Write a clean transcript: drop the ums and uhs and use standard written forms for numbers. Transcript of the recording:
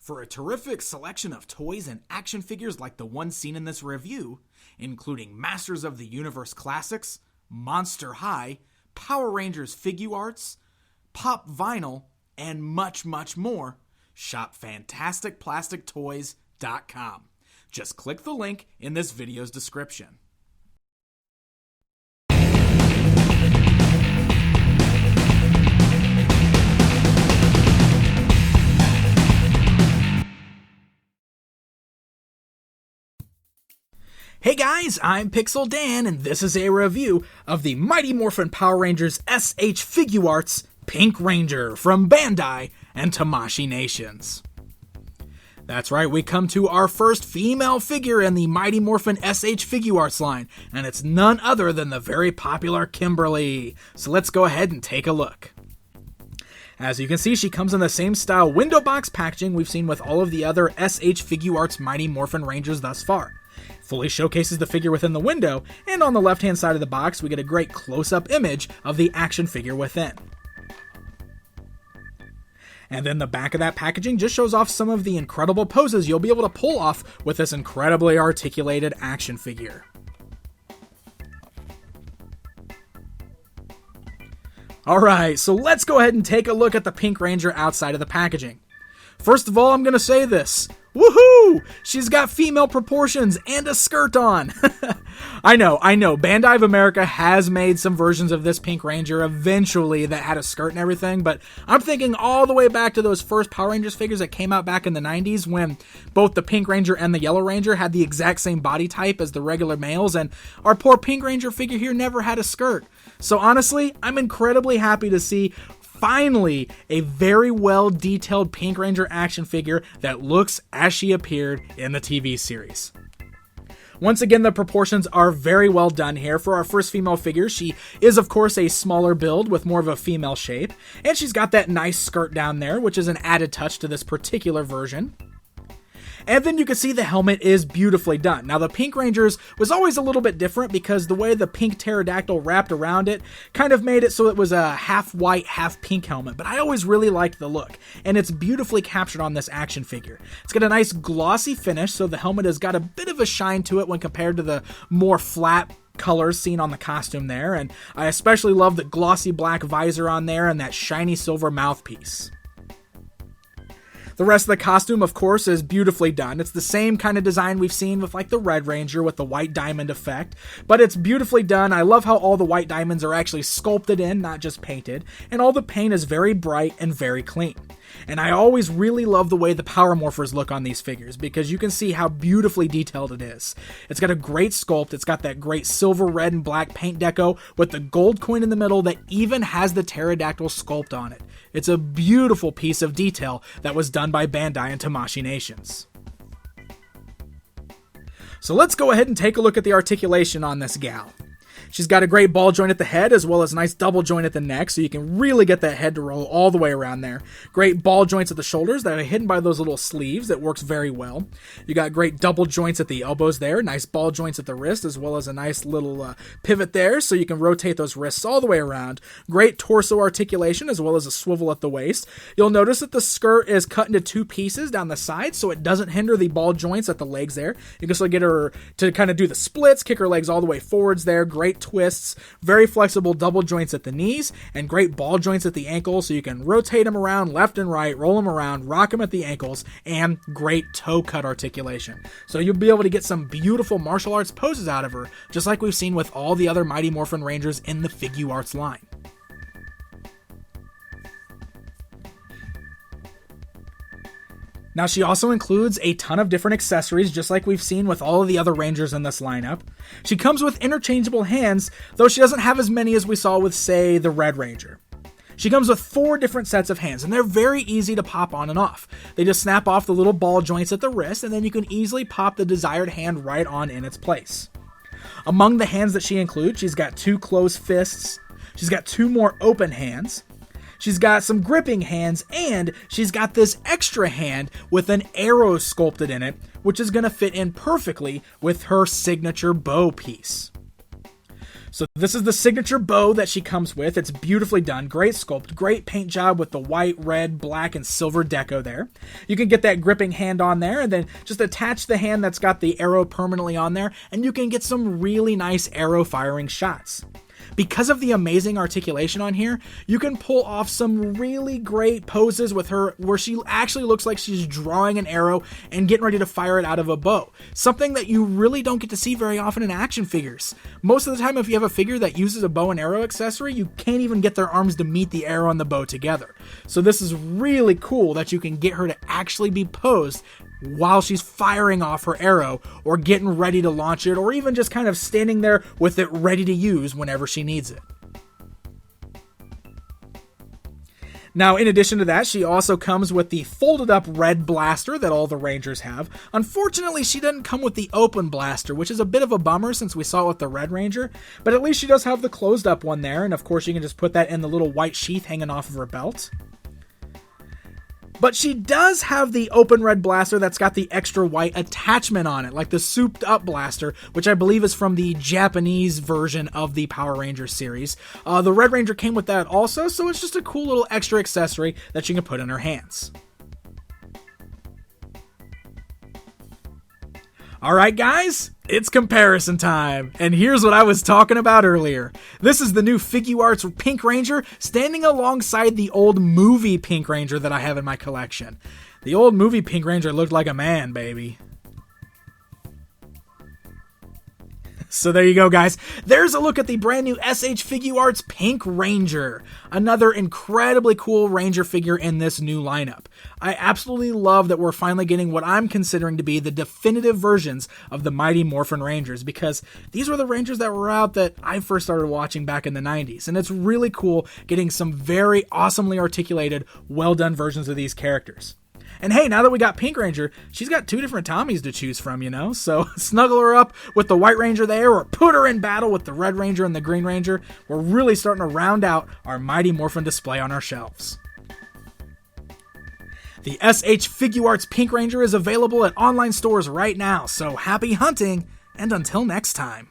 For a terrific selection of toys and action figures like the one seen in this review, including Masters of the Universe Classics, Monster High, Power Rangers Figuarts, Pop Vinyl, and much, much more, shop FantasticPlasticToys.com. Just click the link in this video's description. Hey guys, I'm Pixel Dan, and this is a review of the Mighty Morphin Power Rangers SH Figuarts Pink Ranger from Bandai and Tamashii Nations. That's right, we come to our first female figure in the Mighty Morphin SH Figuarts line, and it's none other than the very popular Kimberly. So let's go ahead and take a look. As you can see, she comes in the same style window box packaging we've seen with all of the other SH Figuarts Mighty Morphin Rangers thus far. Fully showcases the figure within the window, and on the left-hand side of the box, we get a great close-up image of the action figure within. And then the back of that packaging just shows off some of the incredible poses you'll be able to pull off with this incredibly articulated action figure. Alright, so let's go ahead and take a look at the Pink Ranger outside of the packaging. First of all, I'm going to say this. Woohoo! She's got female proportions and a skirt on. I know. Bandai of America has made some versions of this Pink Ranger eventually that had a skirt and everything, but I'm thinking all the way back to those first Power Rangers figures that came out back in the 90s when both the Pink Ranger and the Yellow Ranger had the exact same body type as the regular males, and our poor Pink Ranger figure here never had a skirt. So honestly, I'm incredibly happy to see finally a very well detailed Pink Ranger action figure that looks as she appeared in the TV series. Once again, the proportions are very well done here. For our first female figure, she is of course a smaller build with more of a female shape, and she's got that nice skirt down there, which is an added touch to this particular version. And then you can see the helmet is beautifully done. Now, the Pink Rangers was always a little bit different because the way the pink pterodactyl wrapped around it kind of made it so it was a half white, half pink helmet. But I always really liked the look, and it's beautifully captured on this action figure. It's got a nice glossy finish, so the helmet has got a bit of a shine to it when compared to the more flat colors seen on the costume there. And I especially love the glossy black visor on there and that shiny silver mouthpiece. The rest of the costume, of course, is beautifully done. It's the same kind of design we've seen with like the Red Ranger with the white diamond effect, but it's beautifully done. I love how all the white diamonds are actually sculpted in, not just painted, and all the paint is very bright and very clean. And I always really love the way the Power Morphers look on these figures because you can see how beautifully detailed it is. It's got a great sculpt. It's got that great silver, red, and black paint deco with the gold coin in the middle that even has the pterodactyl sculpt on it. It's a beautiful piece of detail that was done by Bandai and Tamashii Nations. So let's go ahead and take a look at the articulation on this gal. She's got a great ball joint at the head as well as a nice double joint at the neck, so you can really get that head to roll all the way around there. Great ball joints at the shoulders that are hidden by those little sleeves that works very well. You got great double joints at the elbows there, nice ball joints at the wrist as well as a nice little pivot there so you can rotate those wrists all the way around. Great torso articulation as well as a swivel at the waist. You'll notice that the skirt is cut into two pieces down the side so it doesn't hinder the ball joints at the legs there. You can still get her to kind of do the splits, kick her legs all the way forwards there. Great twists, very flexible double joints at the knees, and great ball joints at the ankles so you can rotate them around left and right, roll them around, rock them at the ankles, and great toe cut articulation. So you'll be able to get some beautiful martial arts poses out of her, just like we've seen with all the other Mighty Morphin Rangers in the Figuarts line. Now, she also includes a ton of different accessories, just like we've seen with all of the other Rangers in this lineup. She comes with interchangeable hands, though she doesn't have as many as we saw with, say, the Red Ranger. She comes with 4 different sets of hands, and they're very easy to pop on and off. They just snap off the little ball joints at the wrist, and then you can easily pop the desired hand right on in its place. Among the hands that she includes, she's got 2 closed fists, she's got 2 more open hands, she's got some gripping hands, and she's got this extra hand with an arrow sculpted in it, which is going to fit in perfectly with her signature bow piece. So this is the signature bow that she comes with. It's beautifully done. Great sculpt. Great paint job with the white, red, black, and silver deco there. You can get that gripping hand on there and then just attach the hand that's got the arrow permanently on there, and you can get some really nice arrow firing shots. Because of the amazing articulation on here, you can pull off some really great poses with her where she actually looks like she's drawing an arrow and getting ready to fire it out of a bow. Something that you really don't get to see very often in action figures. Most of the time, if you have a figure that uses a bow and arrow accessory, you can't even get their arms to meet the arrow and the bow together. So this is really cool that you can get her to actually be posed while she's firing off her arrow or getting ready to launch it, or even just kind of standing there with it ready to use whenever she needs it. Now, in addition to that, she also comes with the folded up red blaster that all the Rangers have. Unfortunately, she doesn't come with the open blaster, which is a bit of a bummer since we saw it with the Red Ranger, but at least she does have the closed up one there, and of course you can just put that in the little white sheath hanging off of her belt. But she does have the open red blaster that's got the extra white attachment on it, like the souped up blaster, which I believe is from the Japanese version of the Power Rangers series. The Red Ranger came with that also, so it's just a cool little extra accessory that you can put in her hands. Alright guys, it's comparison time, and here's what I was talking about earlier. This is the new Figuarts Pink Ranger standing alongside the old movie Pink Ranger that I have in my collection. The old movie Pink Ranger looked like a man, baby. So there you go, guys. There's a look at the brand new SH Figuarts Pink Ranger. Another incredibly cool Ranger figure in this new lineup. I absolutely love that we're finally getting what I'm considering to be the definitive versions of the Mighty Morphin Rangers, because these were the Rangers that were out that I first started watching back in the 90s. And it's really cool getting some very awesomely articulated, well-done versions of these characters. And hey, now that we got Pink Ranger, she's got two different Tommies to choose from, you know? So snuggle her up with the White Ranger there, or put her in battle with the Red Ranger and the Green Ranger. We're really starting to round out our Mighty Morphin display on our shelves. The SH Figuarts Pink Ranger is available at online stores right now, so happy hunting, and until next time.